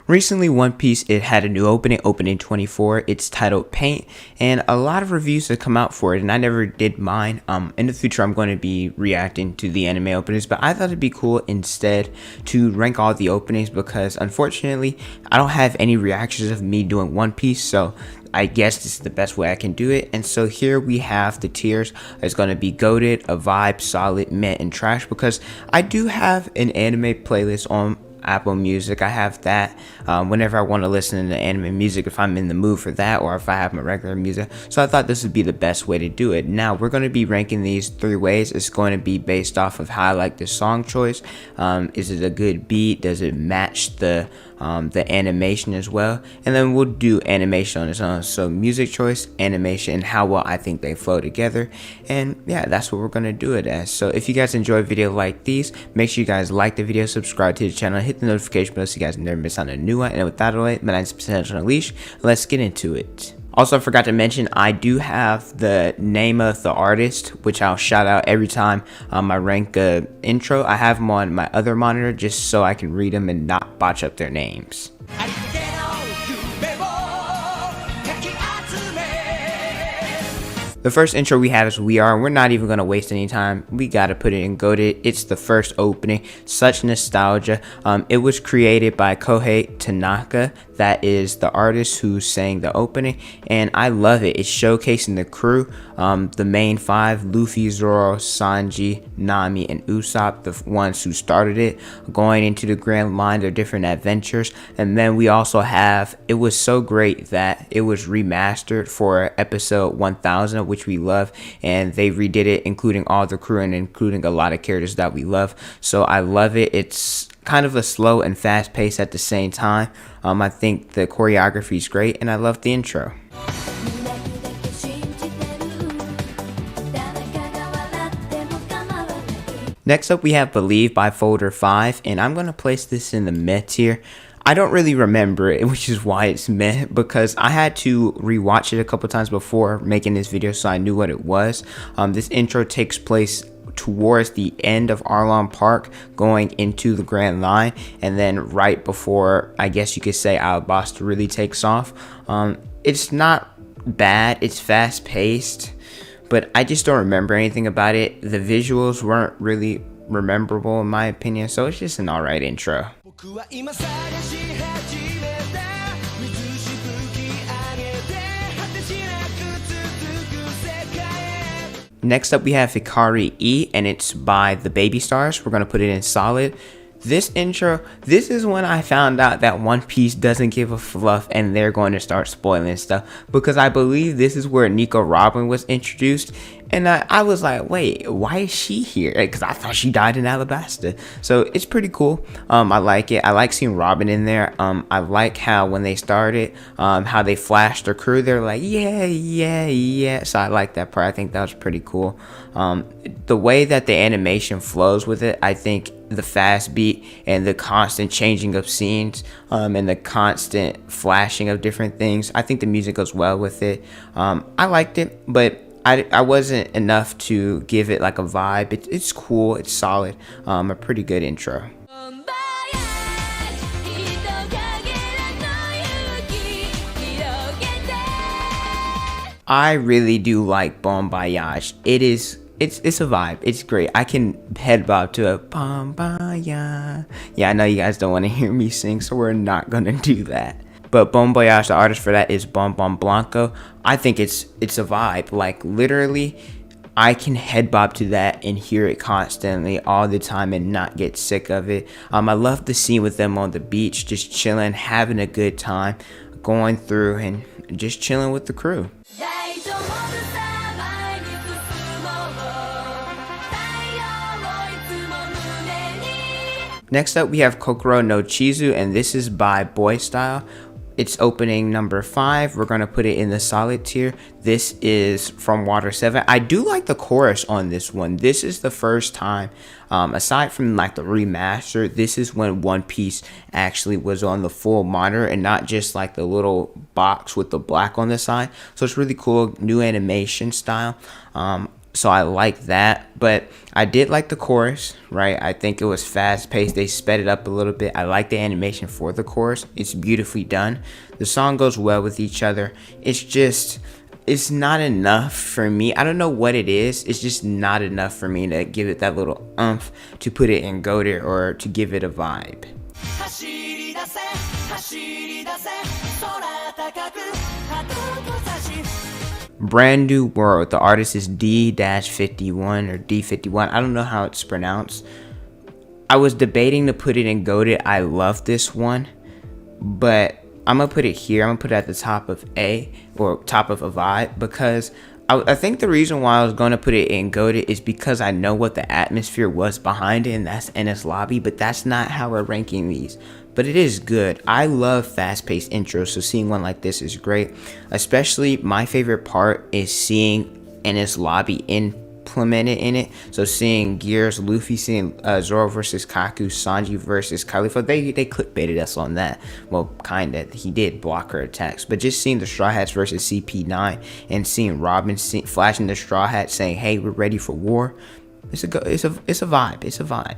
Recently, One Piece, it had a new opening 24. It's titled Paint, and a lot of reviews have come out for it, and I never did mine. In the future, I'm going to be reacting to the anime openings, but I thought it'd be cool instead to rank all the openings because, unfortunately, I don't have any reactions of me doing One Piece, so I guess this is the best way I can do it. And so here we have the tiers. It's going to be goated, a vibe, solid, meh, and trash, because I do have an anime playlist on Apple Music. I have that whenever I want to listen to anime music, if I'm in the mood for that, or if I have my regular music. So I thought this would be the best way to do it. Now we're going to be ranking these 3 ways. It's going to be based off of how I like the song choice. Is it a good beat? Does it match the animation as well? And then we'll do animation on its own. So music choice, animation, and how well I think they flow together. And yeah, that's what we're going to do it as. So if you guys enjoy a video like these, make sure you guys like the video, subscribe to the channel, hit the notification bell so you guys never miss out on a new one. And with that away, my name's Potential Unleashed. Let's get into it. Also, I forgot to mention, I do have the name of the artist, which I'll shout out every time I rank a intro. I have them on my other monitor just so I can read them and not botch up their names. The first intro we have is We Are, and we're not even going to waste any time. We got to put it in goated. It's the first opening. Such nostalgia. It was created by Kohei Tanaka. That is the artist who sang the opening, and I love it. It's showcasing the crew, the main 5, Luffy, Zoro, Sanji, Nami, and Usopp, the ones who started it, going into the Grand Line, their different adventures. And then we also have, it was so great that it was remastered for episode 1000, which we love, and they redid it, including all the crew and including a lot of characters that we love. So I love it. It's kind of a slow and fast pace at the same time. I think the choreography is great, and I love the intro. Next up, we have Believe by Folder 5, and I'm going to place this in the meh tier. I don't really remember it, which is why it's meh, because I had to rewatch it a couple times before making this video so I knew what it was. This intro takes place towards the end of Arlong Park, going into the Grand Line, and then right before, I guess you could say, Alabasta really takes off. It's not bad, it's fast paced, but I just don't remember anything about it. The visuals weren't really memorable in my opinion, so it's just an alright intro. Next up, we have Hikari E, and it's by the Baby Stars. We're going to put it in solid. This intro, this is when I found out that One Piece doesn't give a fluff and they're going to start spoiling stuff, because I believe this is where Nico Robin was introduced, and I was like, wait, why is she here? Because I thought she died in Alabasta. So it's pretty cool. I like it. I like seeing Robin in there. I like how when they started, how they flashed their crew. They're like, yeah. So I like that part. I think that was pretty cool. The way that the animation flows with it, I think the fast beat and the constant changing of scenes, and the constant flashing of different things, I think the music goes well with it. I liked it, but I wasn't enough to give it like a vibe. It's cool, it's solid, a pretty good intro. I really do like Bon Voyage. It's a vibe. It's great. I can head bob to a Bon Voyage. Yeah, I know you guys don't want to hear me sing, so we're not gonna do that. But Bon Voyage, the artist for that is Bon Bon Blanco. I think it's a vibe. Like literally, I can head bob to that and hear it constantly all the time and not get sick of it. I love the scene with them on the beach, just chilling, having a good time, going through and just chilling with the crew. Next up, we have Kokoro no Chizu, and this is by Boy Style. It's opening number 5. We're going to put it in the solid tier. This is from Water 7. I do like the chorus on this one. This is the first time, aside from like the remaster, this is when One Piece actually was on the full monitor and not just like the little box with the black on the side. So it's really cool, new animation style. so I like that. But I did like the chorus, right? I think it was fast paced. They sped it up a little bit. I like the animation for the chorus. It's beautifully done. The song goes well with each other. It's not enough for me. I don't know what it is. It's just not enough for me to give it that little oomph to put it in goated or to give it a vibe. Brand New World. The artist is D-51 or D51. I don't know how it's pronounced. I was debating to put it in goated. I love this one, but I'm gonna put it here. I'm gonna put it at the top of A, or top of a vibe, because I think the reason why I was gonna put it in goated is because I know what the atmosphere was behind it, and that's Enies Lobby. But that's not how we're ranking these. But it is good. I love fast-paced intros, so seeing one like this is great. Especially, my favorite part is seeing Enies Lobby implemented in it. So seeing Gears, Luffy, seeing Zoro versus Kaku, Sanji versus Khalifa, they clickbaited us on that. Well, kinda. He did block her attacks, but just seeing the Straw Hats versus CP9 and seeing Robin flashing the Straw Hat saying, "Hey, we're ready for war." It's a vibe. It's a vibe.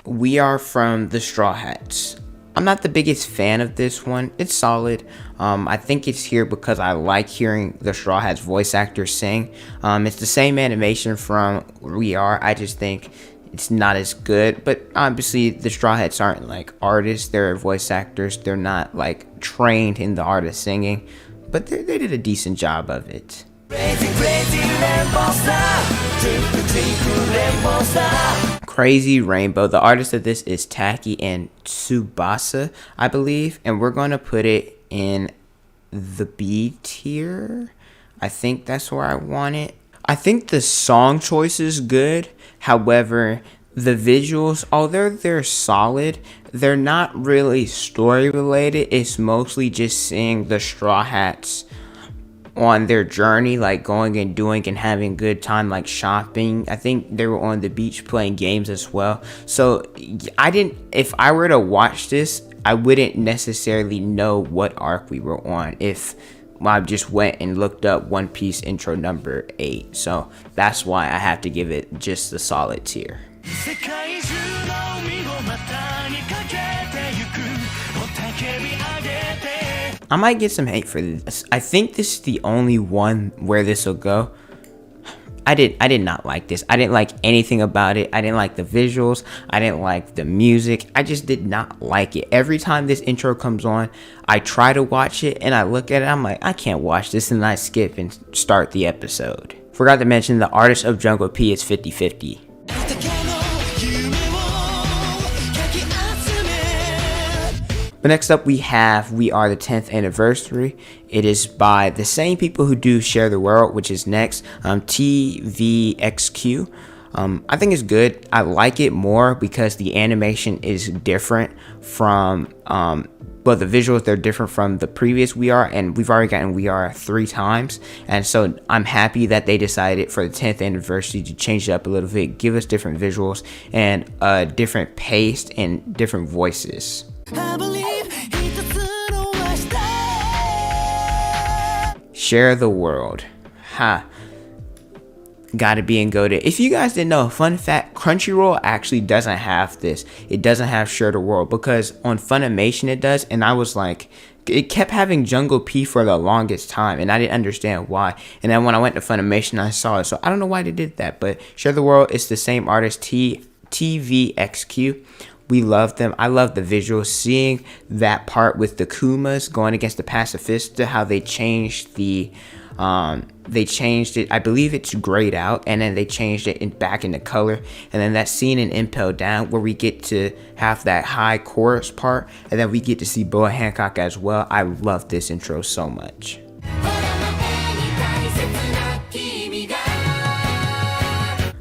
We Are from the Straw Hats. I'm not the biggest fan of this one. It's solid. I think it's here because I like hearing the Straw Hats voice actors sing. It's the same animation from We Are. I just think it's not as good. But obviously, the Straw Hats aren't like artists. They're voice actors. They're not like trained in the art of singing. But they did a decent job of it. Crazy Rainbow. The artist of this is Taki and Tsubasa, I believe, and we're going to put it in the B tier. I think that's where I want it. I think the song choice is good. However, the visuals, although they're solid, they're not really story related. It's mostly just seeing the Straw Hats on their journey, like going and doing and having good time, like shopping. I think they were on the beach playing games as well. So if I were to watch this, I wouldn't necessarily know what arc we were on if I just went and looked up One Piece intro number 8. So that's why I have to give it just the solid tier. I might get some hate for this. I think this is the only one where this will go. I did not like this. I didn't like anything about it. I didn't like the visuals. I didn't like the music. I just did not like it. Every time this intro comes on, I try to watch it and I look at it. I'm like, I can't watch this, and I skip and start the episode. Forgot to mention the artist of Jungle P is 50/50. But next up we have We Are the 10th Anniversary. It is by the same people who do Share the World, which is next, TVXQ. I think it's good. I like it more because the animation is different from, the visuals, they're different from the previous We Are, and we've already gotten We Are 3 times. And so I'm happy that they decided for the 10th anniversary to change it up a little bit, give us different visuals and a different pace and different voices. Share the World. Gotta be in goated. If you guys didn't know, fun fact, Crunchyroll actually doesn't have this. It doesn't have Share the World, because on Funimation it does, and I was like, it kept having Jungle P for the longest time, and I didn't understand why. And then when I went to Funimation, I saw it, so I don't know why they did that. But Share the World is the same artist, TVXQ. We love them. I love the visuals. Seeing that part with the Kumas going against the Pacifista, how they changed it. I believe it's grayed out, and then they changed it back into color. And then that scene in Impel Down where we get to have that high chorus part, and then we get to see Boa Hancock as well. I love this intro so much.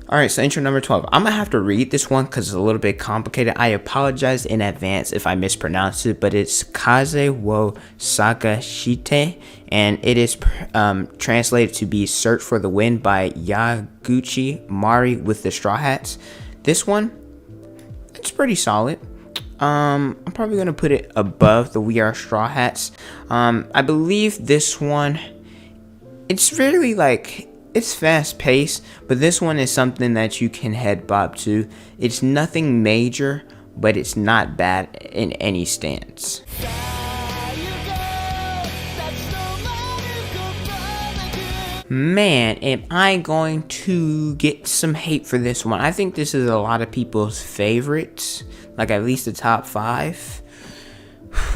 Alright, so intro number 12. I'm going to have to read this one because it's a little bit complicated. I apologize in advance if I mispronounce it, but it's Kaze wo Sagashite, and it is translated to be Search for the Wind by Yaguchi Mari with the Straw Hats. This one, it's pretty solid. I'm probably gonna put it above the We Are Straw Hats. I believe this one, it's really like, it's fast paced, but this one is something that you can head bob to. It's nothing major, but it's not bad in any stance. Man, am I going to get some hate for this one? I think this is a lot of people's favorites, like at least the top 5.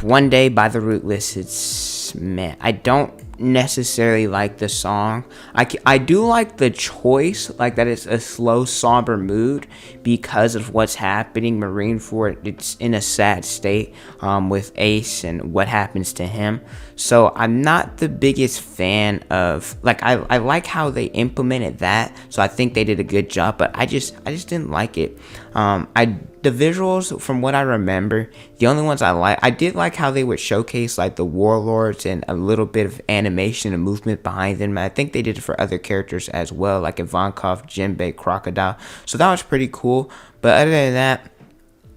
One Day by the Rootless. It's, man, I don't necessarily like the song. I do like the choice, like that it's a slow, somber mood because of what's happening. Marineford, it's in a sad state with Ace and what happens to him. So I'm not the biggest fan of, like, I like how they implemented that, so I think they did a good job, but I just didn't like it. The visuals, from what I remember, the only ones I did like how they would showcase like the warlords and a little bit of animation and movement behind them. I think they did it for other characters as well, like Ivankov, Jinbei, Crocodile. So that was pretty cool. But other than that,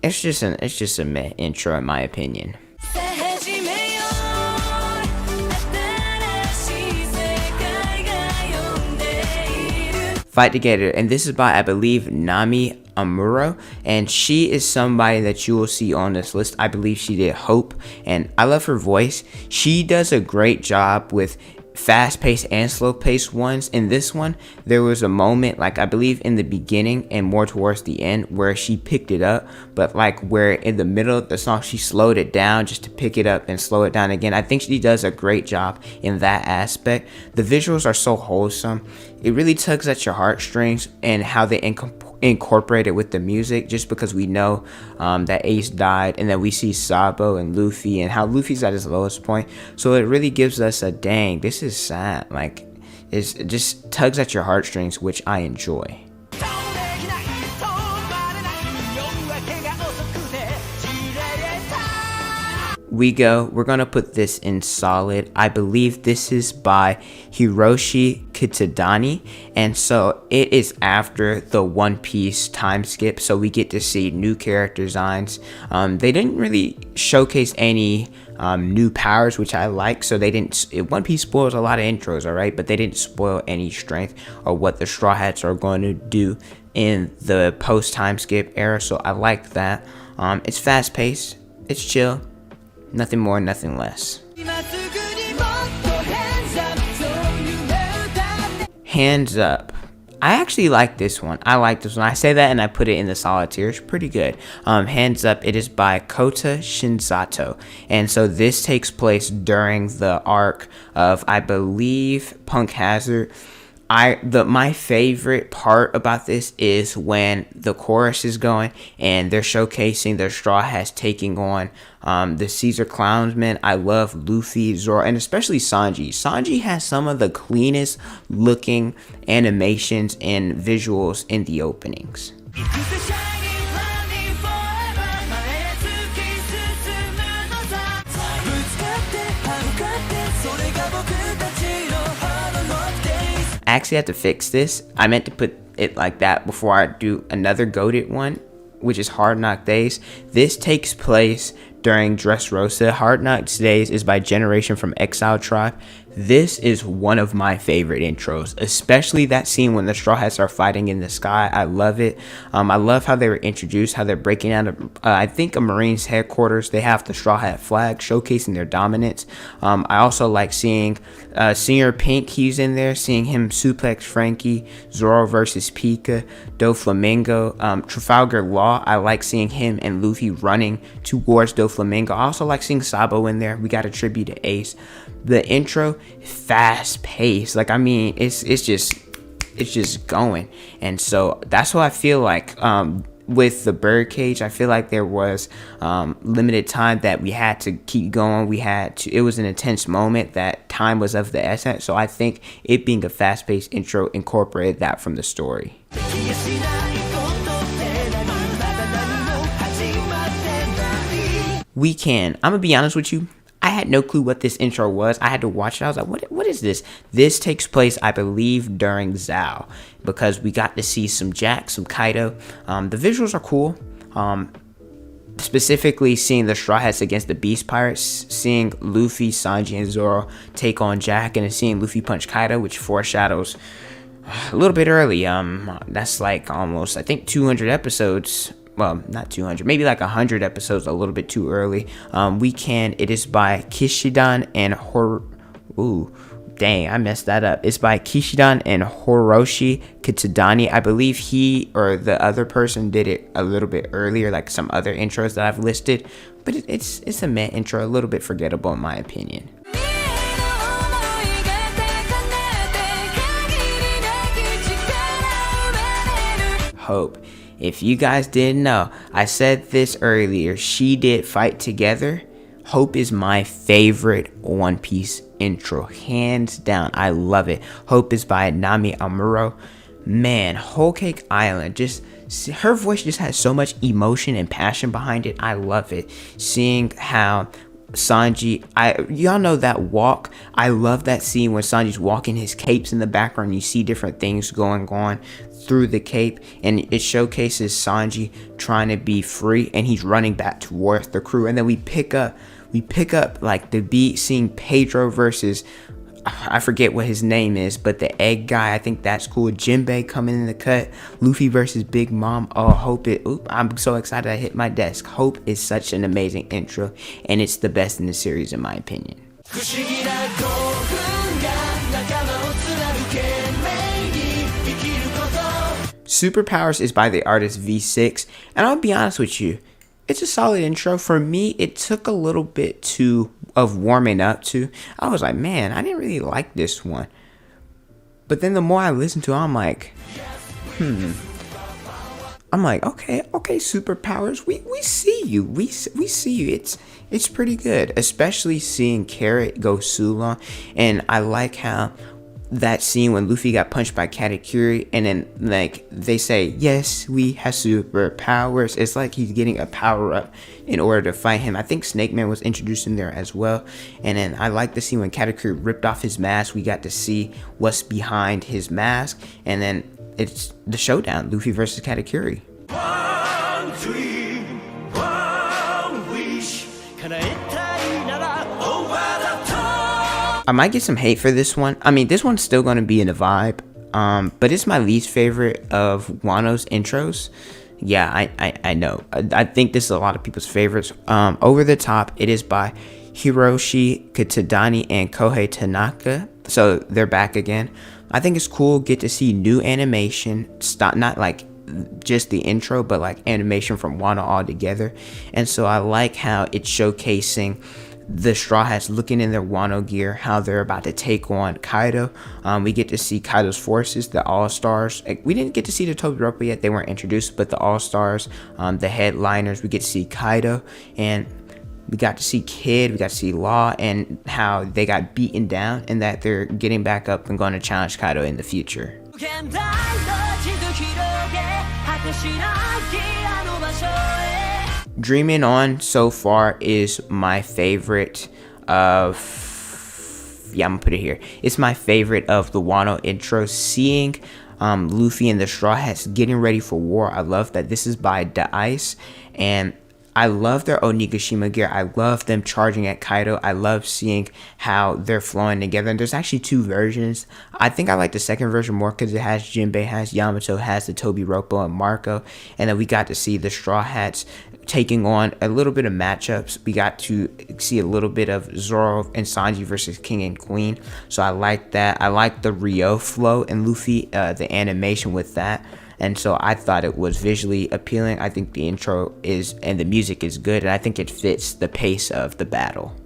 it's just a meh intro in my opinion. Fight Together, and this is by, I believe, Nami Amuro, and she is somebody that you will see on this list. I believe she did Hope, and I love her voice. She does a great job with fast-paced and slow-paced ones. In this one, there was a moment, like I believe in the beginning and more towards the end, where she picked it up, but like where in the middle of the song she slowed it down just to pick it up and slow it down again. I think she does a great job in that aspect. The visuals are so wholesome. It really tugs at your heartstrings, and how they incorporate it with the music, just because we know that Ace died, and then we see Sabo and Luffy and how Luffy's at his lowest point. So it really gives us a dang, this is sad. Like, it just tugs at your heartstrings, which I enjoy. We're gonna put this in solid. I believe this is by Hiroshi Kitadani, and so it is after the One Piece time skip, so we get to see new character designs. They didn't really showcase any new powers, which I like, so they didn't. One Piece spoils a lot of intros, alright, but they didn't spoil any strength or what the Straw Hats are going to do in the post time skip era, so I like that. It's fast paced, it's chill. Nothing more, nothing less. Hands Up. I actually like this one. I say that and I put it in the solid tier. It's pretty good. Hands Up, it is by Kota Shinzato. And so this takes place during the arc of, I believe, Punk Hazard. My favorite part about this is when the chorus is going and they're showcasing their Straw Hats taking on the Caesar Clownsman. I love Luffy, Zoro, and especially Sanji. Sanji has some of the cleanest looking animations and visuals in the openings. I actually have to fix this. I meant to put it like that before I do another goated one, which is Hard Knock Days. This takes place during Dressrosa. Hard Knock Days is by Generation from Exile Tribe. This is one of my favorite intros, especially that scene when the Straw Hats are fighting in the sky. I love it. I love how they were introduced, how they're breaking out of, I think, a Marine's headquarters. They have the Straw Hat flag showcasing their dominance. I also like seeing Senior Pink, he's in there, seeing him suplex Frankie, Zoro versus Pika, Doflamingo, Trafalgar Law. I like seeing him and Luffy running towards Doflamingo. I also like seeing Sabo in there. We got a tribute to Ace. The intro, fast paced. Like, I mean, it's just going. And so that's what I feel like with the Birdcage. I feel like there was limited time that we had to keep going. It was an intense moment that time was of the essence. So I think it being a fast paced intro incorporated that from the story. I'm gonna be honest with you, I had no clue what this intro was. I had to watch it. I was like, what is this? This takes place, I believe, during Zao, because we got to see some Jack, some Kaido. The visuals are cool. specifically seeing the Straw Hats against the Beast Pirates, seeing Luffy, Sanji, and Zoro take on Jack, and then seeing Luffy punch Kaido, which foreshadows a little bit early. That's like almost, I think, 200 episodes. Well, not 200, maybe like 100 episodes, a little bit too early. It is by Kishidan and dang, I messed that up. It's by Kishidan and Hiroshi Kitsudani. I believe he or the other person did it a little bit earlier, like some other intros that I've listed. But it's a meh intro, a little bit forgettable in my opinion. Hope. If you guys didn't know, I said this earlier, she did fight together. Hope is my favorite One Piece intro, hands down. I love it. Hope is by Nami Amuro. Man, Whole Cake Island, her voice just has so much emotion and passion behind it. I love it. Seeing how Sanji, y'all know that walk. I love that scene when Sanji's walking, his cape's in the background. You see different things going on through the cape, and it showcases Sanji trying to be free, and he's running back towards the crew. And then we pick up like the beat, seeing Pedro versus, I forget what his name is, but the egg guy. I think that's cool. Jinbei coming in the cut. Luffy versus Big Mom. Oh, I'm so excited I hit my desk. Hope is such an amazing intro, and it's the best in the series in my opinion. Superpowers is by the artist V6, and I'll be honest with you, it's a solid intro. For me, it took a little bit of warming up to. I was like, man, I didn't really like this one. But then the more I listened to it, I'm like, okay, Superpowers, we see you. We see you. It's pretty good, especially seeing Carrot go Sulon. And I like how that scene when Luffy got punched by Katakuri, and then like they say, yes, we have superpowers. It's like he's getting a power up in order to fight him. I think Snake Man was introduced in there as well. And then I like the scene when Katakuri ripped off his mask. We got to see what's behind his mask, and then it's the showdown, Luffy versus Katakuri. One dream, one wish. I might get some hate for this one. I mean, this one's still going to be in the vibe, but it's my least favorite of Wano's intros. Yeah, I know. I think this is a lot of people's favorites. Over the Top, it is by Hiroshi Kitsudani and Kohei Tanaka. So they're back again. I think it's cool. Get to see new animation. Not like just the intro, but like animation from Wano all together. And so I like how it's showcasing the Straw Hats looking in their Wano gear, how they're about to take on Kaido. We get to see Kaido's forces, the All-Stars. We didn't get to see the Tobiropo yet, they weren't introduced, but the All-Stars, the headliners. We get to see Kaido, and we got to see Kid, we got to see Law, and how they got beaten down, and that they're getting back up and going to challenge Kaido in the future. Dreamin' On so far is my favorite of, I'm gonna put it here. It's my favorite of the Wano intro. Seeing Luffy and the Straw Hats getting ready for war. I love that this is by The Ice, and I love their Onigashima gear. I love them charging at Kaido. I love seeing how they're flowing together. And there's actually two versions. I think I like the second version more because it has Jinbei, has Yamato, has the Tobiropo and Marco. And then we got to see the Straw Hats taking on a little bit of matchups. We got to see a little bit of Zoro and Sanji versus King and Queen. So I like that. I like the Ryo flow and Luffy, the animation with that. And so I thought it was visually appealing. I think the intro is, and the music is good, and I think it fits the pace of the battle.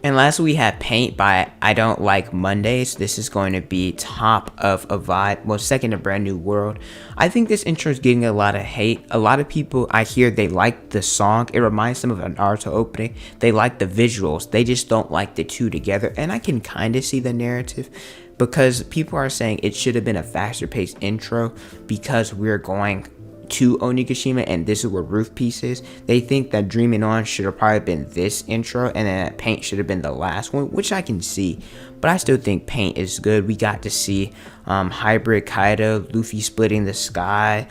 And lastly, we have Paint by I Don't Like Mondays. This is going to be top of a vibe. Well, second to Brand New World. I think this intro is getting a lot of hate. A lot of people, I hear they like the song. It reminds them of an Naruto opening. They like the visuals. They just don't like the two together. And I can kind of see the narrative, because people are saying it should have been a faster paced intro because we're going to Onigashima, and this is where Roof Piece is. They think that Dreaming On should have probably been this intro, and then that Paint should have been the last one, which I can see. But I still think Paint is good. We got to see Hybrid Kaido, Luffy splitting the sky.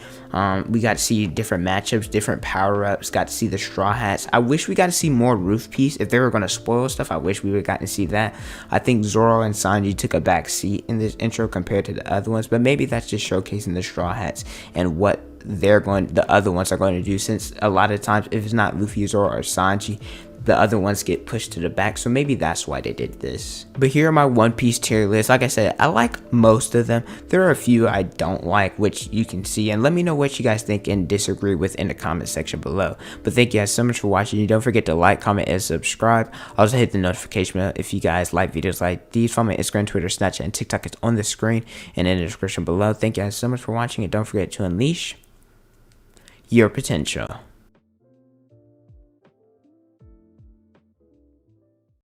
We got to see different matchups, different power-ups. Got to see the Straw Hats. I wish we got to see more Roof Piece. If they were going to spoil stuff, I wish we would have gotten to see that. I think Zoro and Sanji took a back seat in this intro compared to the other ones, but maybe that's just showcasing the Straw Hats and what the other ones are going to do, since a lot of times if it's not Luffy, Zoro, or Sanji, the other ones get pushed to the back, so maybe that's why they did this. But here are my One Piece tier list. Like I said, I like most of them. There are a few I don't like, which you can see, and let me know what you guys think and disagree with in the comment section below. But thank you guys so much for watching. Don't forget to like, comment, and subscribe. Also hit the notification bell if you guys like videos like these. Follow my Instagram, Twitter, Snapchat, and TikTok. It's on the screen and in the description below. Thank you guys so much for watching, and don't forget to unleash your potential.